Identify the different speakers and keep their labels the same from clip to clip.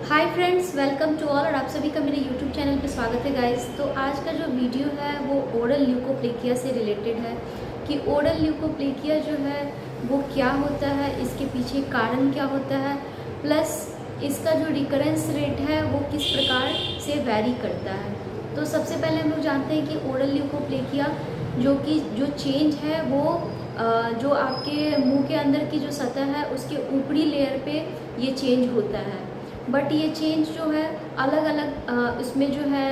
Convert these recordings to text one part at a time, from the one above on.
Speaker 1: Hi friends, welcome to all. और आप सभी का मेरे यूट्यूब चैनल पे स्वागत है गाइस। तो आज का जो वीडियो है वो ओरल ल्यूकोप्लेकिया से रिलेटेड है कि ओरल ल्यूकोप्लेकिया जो है वो क्या होता है, इसके पीछे कारण क्या होता है, प्लस इसका जो रिकरेंस रेट है वो किस प्रकार से वैरी करता है। तो सबसे पहले हम लोग जानते हैं कि ओरल ल्यूकोप्लेकिया जो चेंज है वो जो आपके मुंह के अंदर की जो सतह है उसके ऊपरी लेयर पे ये चेंज होता है। बट ये चेंज जो है अलग अलग इसमें जो है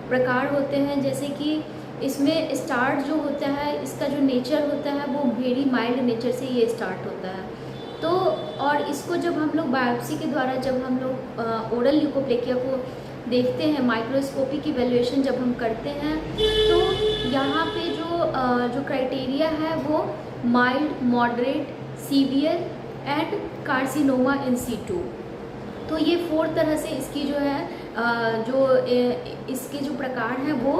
Speaker 1: प्रकार होते हैं। जैसे कि इसमें स्टार्ट जो होता है, इसका जो नेचर होता है वो वेरी माइल्ड नेचर से ये स्टार्ट होता है। तो और इसको जब हम लोग बायोप्सी के द्वारा जब हम लोग ओरल ल्यूकोप्लेकिया को देखते हैं, माइक्रोस्कोपी की वैल्यूएशन जब हम करते हैं, तो यहाँ पे जो क्राइटेरिया है वो mild, moderate, severe and carcinoma in situ. तो ये 4 तरह से इसकी जो है इसके जो प्रकार हैं वो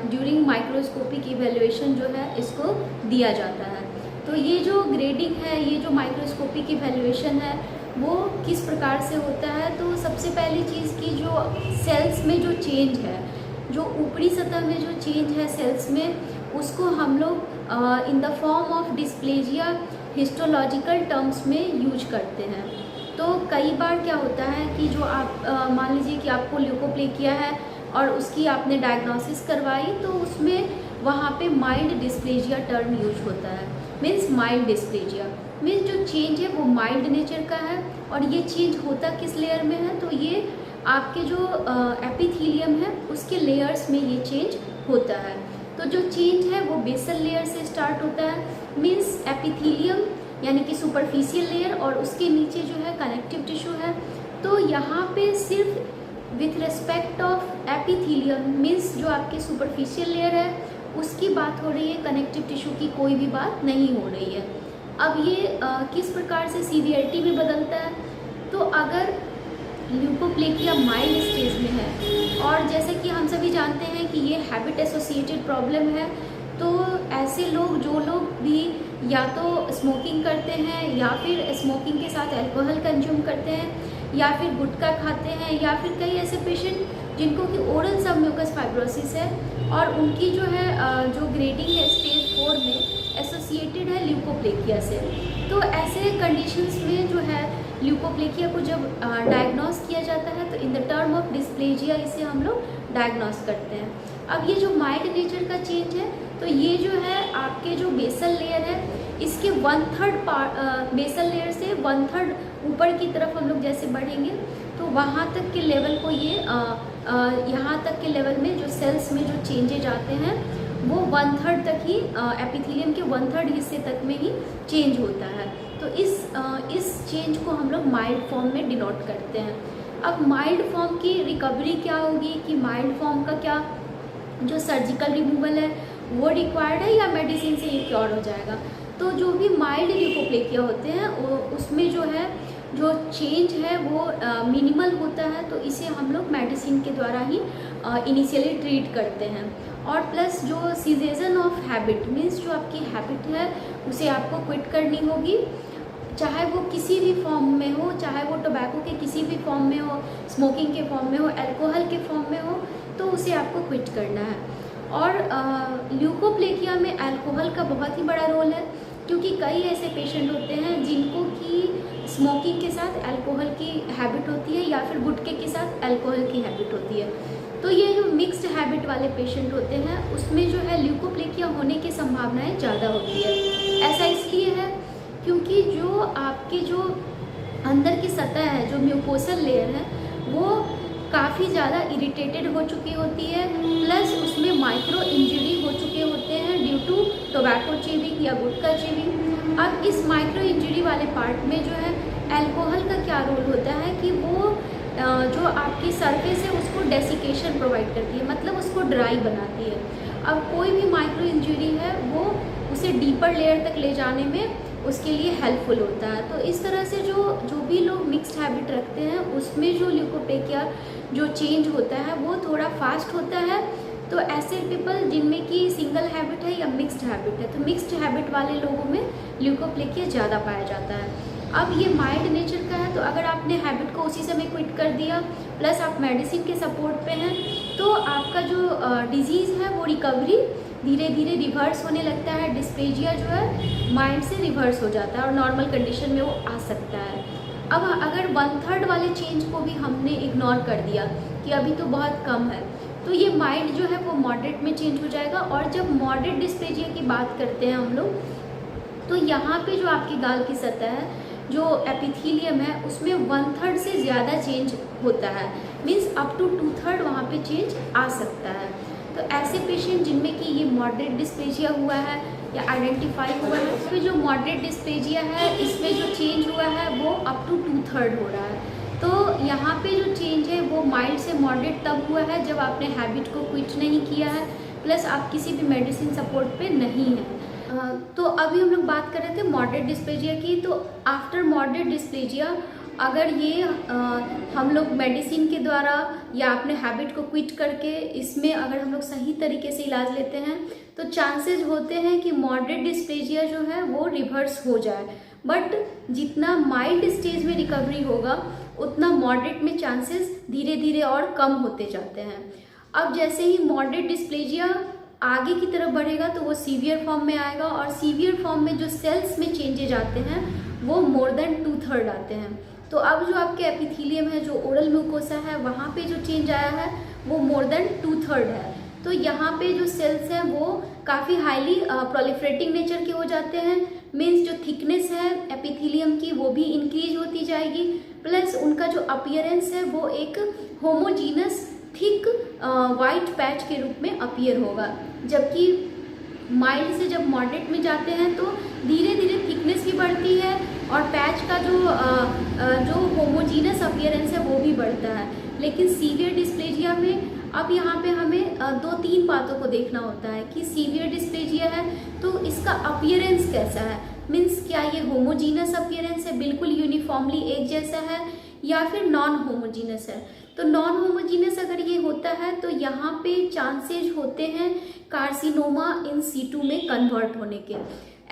Speaker 1: ड्यूरिंग माइक्रोस्कोपी की इवैल्यूएशन जो है इसको दिया जाता है। तो ये जो ग्रेडिंग है, ये जो माइक्रोस्कोपी की इवैल्यूएशन है वो किस प्रकार से होता है। तो सबसे पहली चीज़ की जो सेल्स में जो चेंज है, जो ऊपरी सतह में जो चेंज है सेल्स में, उसको हम लोग in the form of dysplasia histological terms में यूज करते हैं। तो कई बार क्या होता है कि जो आप मान लीजिए कि आपको ल्यूकोप्लेकिया है और उसकी आपने डायग्नोसिस करवाई, तो उसमें वहाँ पे माइल्ड डिस्प्लेजिया टर्म यूज होता है। मीन्स माइल्ड डिस्प्लेजिया मीन्स जो चेंज है वो माइल्ड नेचर का है। और ये चेंज होता किस लेयर में है, तो ये आपके जो एपिथीलियम है उसके लेयर्स में ये चेंज होता है। तो जो चेंज है वो बेसल लेयर से स्टार्ट होता है। मीन्स एपिथीलियम यानी कि सुपरफिशियल लेयर, और उसके नीचे जो है कनेक्टिव टिश्यू है। तो यहाँ पे सिर्फ with respect of epithelium means जो आपकी सुपरफिशियल लेयर है उसकी बात हो रही है, कनेक्टिव टिश्यू की कोई भी बात नहीं हो रही है। अब ये किस प्रकार से सीवियरिटी में बदलता है। तो अगर ल्यूकोप्लेकिया माइल्ड स्टेज में है, और जैसे कि हम सभी जानते हैं कि ये हैबिट एसोसिएटेड प्रॉब्लम है, तो ऐसे लोग जो लोग भी या तो स्मोकिंग करते हैं या फिर स्मोकिंग के साथ अल्कोहल कंज्यूम करते हैं या फिर गुटखा खाते हैं, या फिर कई ऐसे पेशेंट जिनको कि ओरल सबम्यूकस फाइब्रोसिस है और उनकी जो है जो ग्रेडिंग है स्टेज 4 में एसोसिएटेड है ल्यूकोप्लेकिया से। तो ऐसे कंडीशंस में जो है ल्यूकोप्लेकिया को जब डायग्नोस किया जाता है तो in the term of dysplasia इसे हम लोग डायग्नोस करते हैं। अब ये जो माइल्ड नेचर का चेंज है, तो ये जो है आपके जो बेसल लेयर है इसके 1/3 बेसल लेयर से 1/3 ऊपर की तरफ हम लोग जैसे बढ़ेंगे तो वहाँ तक के लेवल को ये यहाँ तक के लेवल में जो सेल्स में जो चेंजेज आते हैं वो 1/3 तक ही एपिथेलियम के 1/3 हिस्से तक में ही चेंज होता है। तो इस चेंज को हम लोग माइल्ड फॉर्म में डिनोट करते हैं। अब माइल्ड फॉर्म की रिकवरी क्या होगी कि माइल्ड फॉर्म का क्या जो सर्जिकल रिमूवल है वो रिक्वायर्ड है या मेडिसिन से ये क्योर हो जाएगा। तो जो भी माइल्ड ल्यूकोप्लेकिया होते हैं उसमें जो है जो चेंज है वो मिनिमल होता है, तो इसे हम लोग मेडिसिन के द्वारा ही इनिशियली ट्रीट करते हैं। और प्लस जो सीजेशन ऑफ हैबिट मीन्स जो आपकी हैबिट है उसे आपको क्विट करनी होगी, चाहे वो किसी भी फॉर्म में हो, चाहे वो टोबैको के किसी भी फॉर्म में हो, स्मोकिंग के फॉर्म में हो, अल्कोहल के फॉर्म में हो, तो उसे आपको क्विट करना है। और ल्यूकोप्लेकिया में अल्कोहल का बहुत ही बड़ा रोल है, क्योंकि कई ऐसे पेशेंट होते हैं जिनको कि स्मोकिंग के साथ अल्कोहल की हैबिट होती है या फिर गुटखे के साथ अल्कोहल की हैबिट होती है। तो ये जो मिक्स्ड हैबिट वाले पेशेंट होते हैं उसमें जो है ल्यूकोप्लेकिया होने की संभावनाएं ज़्यादा होती है। ऐसा इसलिए है क्योंकि जो आपके जो अंदर की सतह है, जो म्यूकोसल लेयर है, वो काफ़ी ज़्यादा इरिटेटेड हो चुकी होती है, प्लस उसमें माइक्रो इंजरी हो चुके होते हैं ड्यू टू टोबैको चेविंग या गुटखा चेविंग। अब इस माइक्रो इंजरी वाले पार्ट में जो है अल्कोहल का क्या रोल होता है कि वो जो आपकी सरफेस है उसको डेसिकेशन प्रोवाइड करती है, मतलब उसको ड्राई बनाती है। अब कोई भी माइक्रो इंजरी है वो उसे डीपर लेयर तक ले जाने में उसके लिए हेल्पफुल होता है। तो इस तरह से जो भी लोग मिक्स्ड हैबिट रखते हैं उसमें जो ल्यूकोप्लेकिया जो चेंज होता है वो थोड़ा फास्ट होता है। तो ऐसे पीपल जिनमें कि सिंगल हैबिट है या मिक्स्ड हैबिट है, तो मिक्स्ड हैबिट वाले लोगों में ल्यूकोप्लेकिया ज़्यादा पाया जाता है। अब ये माइल्ड नेचर का है, तो अगर आपने हैबिट को उसी समय क्विट कर दिया प्लस आप मेडिसिन के सपोर्ट पे हैं, तो आपका जो डिजीज़ है वो रिकवरी धीरे धीरे रिवर्स होने लगता है। डिस्प्लेजिया जो है माइंड से रिवर्स हो जाता है और नॉर्मल कंडीशन में वो आ सकता है। अब अगर 1/3 वाले चेंज को भी हमने इग्नोर कर दिया कि अभी तो बहुत कम है, तो ये माइल्ड जो है वो मॉडरेट में चेंज हो जाएगा। और जब मॉडरेट डिस्प्लेजिया की बात करते हैं हम लोग, तो यहाँ पे जो आपकी गाल की सतह है, जो एपिथेलियम है, उसमें 1/3 से ज़्यादा चेंज होता है, मीन्स अप टू 2/3 वहाँ पे चेंज आ सकता है। तो ऐसे पेशेंट जिनमें कि ये मॉडरेट डिस्प्लेजिया हुआ है या आइडेंटिफाई हुआ है, इसमें जो मॉडरेट डिस्प्लेजिया है इसमें जो चेंज हुआ है वो अप टू 2/3 हो रहा है। तो यहाँ पे जो चेंज है वो माइल्ड से मॉडरेट तब हुआ है जब आपने हैबिट को क्विट नहीं किया है, प्लस आप किसी भी मेडिसिन सपोर्ट पे नहीं हैं। तो अभी हम लोग बात कर रहे थे मॉडरेट डिस्प्लेजिया की। तो आफ्टर मॉडरेट डिस्प्लेजिया अगर ये हम लोग मेडिसिन के द्वारा या अपने हैबिट को क्विट करके इसमें अगर हम लोग सही तरीके से इलाज लेते हैं, तो चांसेस होते हैं कि मॉडरेट डिस्प्लेजिया जो है वो रिवर्स हो जाए। बट जितना माइल्ड स्टेज में रिकवरी होगा उतना मॉडरेट में चांसेस धीरे धीरे और कम होते जाते हैं। अब जैसे ही मॉडरेट डिस्प्लेजिया आगे की तरफ बढ़ेगा तो वो सीवियर फॉर्म में आएगा, और सीवियर फॉर्म में जो सेल्स में चेंजेज आते हैं वो मोर देन 2/3 आते हैं। तो अब जो आपके एपिथेलियम है, जो ओरल म्यूकोसा है, वहाँ पे जो चेंज आया है वो मोर देन 2/3 है। तो यहाँ पे जो सेल्स हैं वो काफ़ी हाईली प्रोलिफरेटिंग नेचर के हो जाते हैं, मीन्स जो थिकनेस है एपिथेलियम की वो भी इंक्रीज होती जाएगी, प्लस उनका जो अपीयरेंस है वो एक होमोजीनस थिक वाइट पैच के रूप में अपीयर होगा। जबकि माइल्ड से जब मॉडरेट में जाते हैं तो धीरे धीरे थिकनेस भी बढ़ती है और पैच का जो होमोजीनस अपीयरेंस है वो भी बढ़ता है। लेकिन सीवियर डिस्प्लेजिया में अब यहाँ पे हमें 2-3 बातों को देखना होता है कि सीवियर डिस्प्लेजिया है तो इसका अपीयरेंस कैसा है, मीन्स क्या ये होमोजीनस अपीयरेंस है, बिल्कुल यूनिफॉर्मली एक जैसा है, या फिर नॉन होमोजीनस है। तो नॉन होमोजीनस अगर ये होता है तो यहाँ पे चांसेस होते हैं कार्सिनोमा इन सीटू में कन्वर्ट होने के।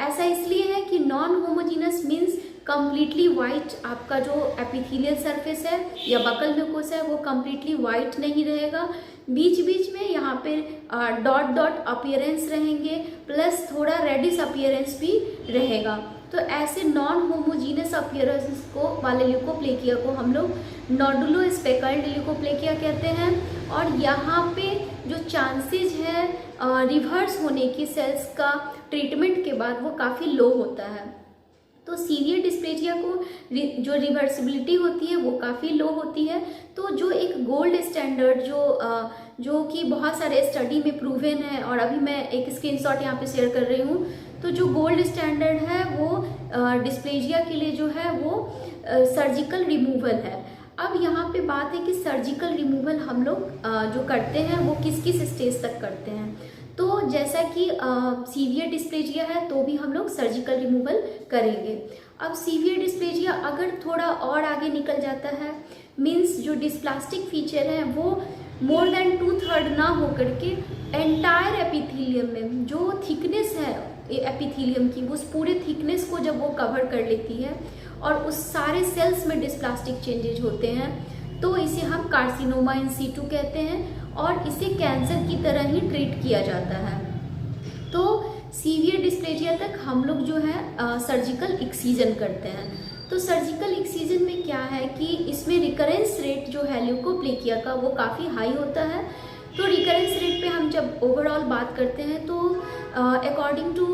Speaker 1: ऐसा इसलिए है कि non homogeneous means completely white आपका जो एपिथेलियल सरफेस है या बकल म्यूकोसा है वो कम्प्लीटली वाइट नहीं रहेगा, बीच बीच में यहाँ पे डॉट डॉट अपीयरेंस रहेंगे, प्लस थोड़ा रेडिश अपीयरेंस भी रहेगा। तो ऐसे नॉन होमोजीनस अपीयरेंस को वाले ल्यूकोप्लेकिया को हम लोग नोडुलो स्पेकल्ड ल्यूकोप्लेकिया कहते हैं। और यहाँ पे जो चांसेस है रिवर्स होने की सेल्स का ट्रीटमेंट के बाद वो काफ़ी लो होता है। तो सीवियर डिस्प्लेजिया को जो रिवर्सिबिलिटी होती है वो काफ़ी लो होती है। तो जो एक गोल्ड स्टैंडर्ड जो कि बहुत सारे स्टडी में प्रूवन है, और अभी मैं एक स्क्रीनशॉट यहाँ पे शेयर कर रही हूँ, तो जो गोल्ड स्टैंडर्ड है वो डिस्प्लेजिया के लिए जो है वो सर्जिकल रिमूवल है। अब यहाँ पे बात है कि सर्जिकल रिमूवल हम लोग जो करते हैं वो किस किस स्टेज तक करते हैं। तो जैसा कि सीवियर डिस्प्लेजिया है तो भी हम लोग सर्जिकल रिमूवल करेंगे। अब सीवियर डिस्प्लेजिया अगर थोड़ा और आगे निकल जाता है, मीन्स जो डिस्प्लास्टिक फीचर है वो मोर देन 2/3 ना होकर के एंटायर एपिथेलियम में जो थिकनेस है एपिथेलियम की, उस पूरे थिकनेस को जब वो कवर कर लेती है और उस सारे सेल्स में डिस्प्लास्टिक चेंजेज होते हैं, तो इसे हम कार्सिनोमा इन सीटू कहते हैं और इसे कैंसर की तरह ही ट्रीट किया जाता है। तो सीवियर डिस्प्लेजिया तक हम लोग जो है सर्जिकल एक्सीजन करते हैं। तो सर्जिकल एक्सीजन में क्या है कि इसमें रिकरेंस रेट जो है ल्यूकोप्लेकिया का वो काफ़ी हाई होता है। तो रिकरेंस रेट पे हम जब ओवरऑल बात करते हैं तो अकॉर्डिंग टू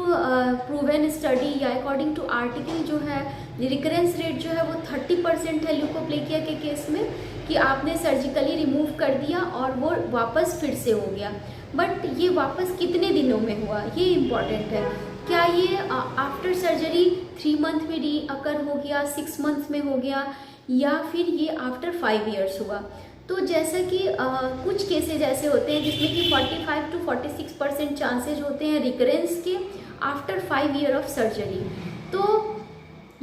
Speaker 1: प्रूवन स्टडी या अकॉर्डिंग टू आर्टिकल जो है रिकरेंस रेट जो है वो 30% है ल्यूकोप्लेकिया के केस में, कि आपने सर्जिकली रिमूव कर दिया और वो वापस फिर से हो गया। बट ये वापस कितने दिनों में हुआ ये इम्पॉर्टेंट है। क्या ये आफ्टर सर्जरी 3 मंथ में रीअकर हो गया, 6 मंथ में हो गया, या फिर ये आफ्टर 5 ईयर्स हुआ। तो जैसा कि कुछ केसेज ऐसे होते हैं जिसमें कि 45 to 46% चांसेज होते हैं रिकरेंस के आफ्टर 5 ईयर ऑफ सर्जरी। तो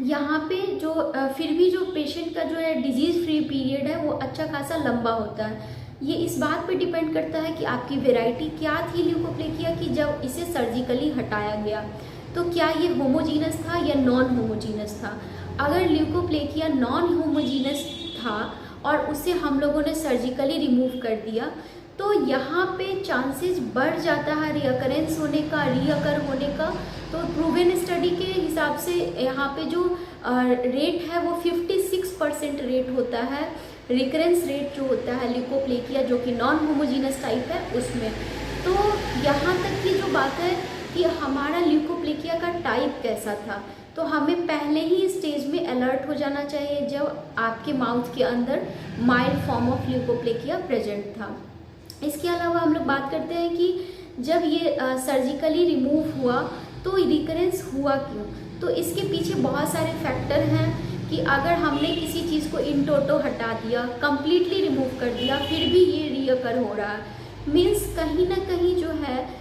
Speaker 1: यहाँ पे जो फिर भी जो पेशेंट का जो है डिजीज़ फ्री पीरियड है वो अच्छा खासा लंबा होता है। ये इस बात पे डिपेंड करता है कि आपकी वेराइटी क्या थी ल्यूकोप्लेकिया की जब इसे सर्जिकली हटाया गया। तो क्या ये होमोजीनस था या नॉन होमोजीनस था। अगर ल्यूकोप्लेकिया नॉन होमोजीनस था और उसे हम लोगों ने सर्जिकली रिमूव कर दिया, तो यहाँ पे चांसेस बढ़ जाता है रिअकरेंस होने का, रीअकर होने का। तो प्रूवन स्टडी के हिसाब से यहाँ पे जो रेट है वो 56% रेट होता है, रिकरेंस रेट जो होता है ल्यूकोप्लेकिया जो कि नॉन होमोजीनस टाइप है उसमें। तो यहाँ तक की जो बात है कि हमारा ल्यूकोप्लेकिया का टाइप कैसा था, तो हमें पहले ही स्टेज में अलर्ट हो जाना चाहिए जब आपके माउथ के अंदर mild form of leukoplakia present था। इसके अलावा हम लोग बात करते हैं कि जब ये सर्जिकली रिमूव हुआ तो रिकरेंस हुआ क्यों। तो इसके पीछे बहुत सारे फैक्टर हैं कि अगर हमने किसी चीज़ को इन टोटो हटा दिया, कम्प्लीटली रिमूव कर दिया, फिर भी ये रीअकर हो रहा है, मीन्स कहीं ना कहीं जो है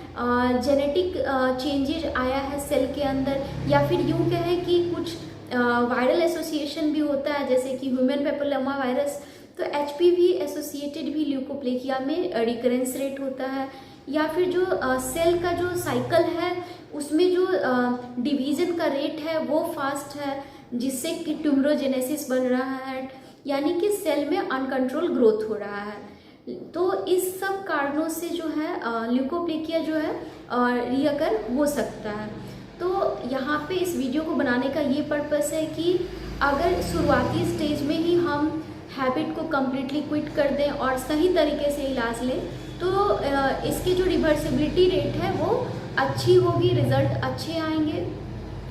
Speaker 1: जेनेटिक चेंजेज आया है सेल के अंदर, या फिर यूँ कहें कि कुछ वायरल एसोसिएशन भी होता है, जैसे कि ह्यूमन पेपिलोमा वायरस। तो HPV एसोसिएटेड भी ल्यूकोप्लेकिया में रिकरेंस रेट होता है, या फिर जो सेल का जो साइकिल है उसमें जो डिवीज़न का रेट है वो फास्ट है, जिससे कि ट्यूमरोजेनेसिस बन रहा है, यानी कि सेल में अनकंट्रोल ग्रोथ हो रहा है। तो इस सब कारणों से जो है ल्यूकोप्लेकिया जो है रिअकर हो सकता है। तो यहाँ पे इस वीडियो को बनाने का ये पर्पस है कि अगर शुरुआती स्टेज में ही हम हैबिट को कम्प्लीटली क्विट कर दें और सही तरीके से इलाज लें, तो इसकी जो रिवर्सिबिलिटी रेट है वो अच्छी होगी, रिज़ल्ट अच्छे आएंगे।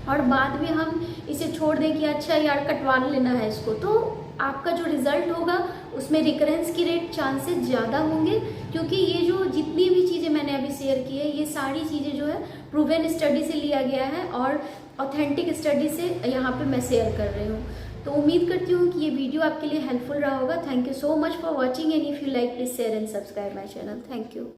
Speaker 1: और बाद में हम इसे छोड़ दें कि अच्छा यार कटवा लेना है इसको, तो आपका जो रिज़ल्ट होगा उसमें रिकरेंस की रेट चांसेस ज़्यादा होंगे, क्योंकि ये जो जितनी भी चीज़ें मैंने अभी शेयर की है ये सारी चीज़ें जो है प्रूवन स्टडी से लिया गया है और ऑथेंटिक स्टडी से यहाँ पे मैं शेयर कर रही हूँ। तो उम्मीद करती हूँ कि ये वीडियो आपके लिए हेल्पफुल रहा होगा। Thank you so much for watching, and if you like please share and subscribe my channel. Thank you.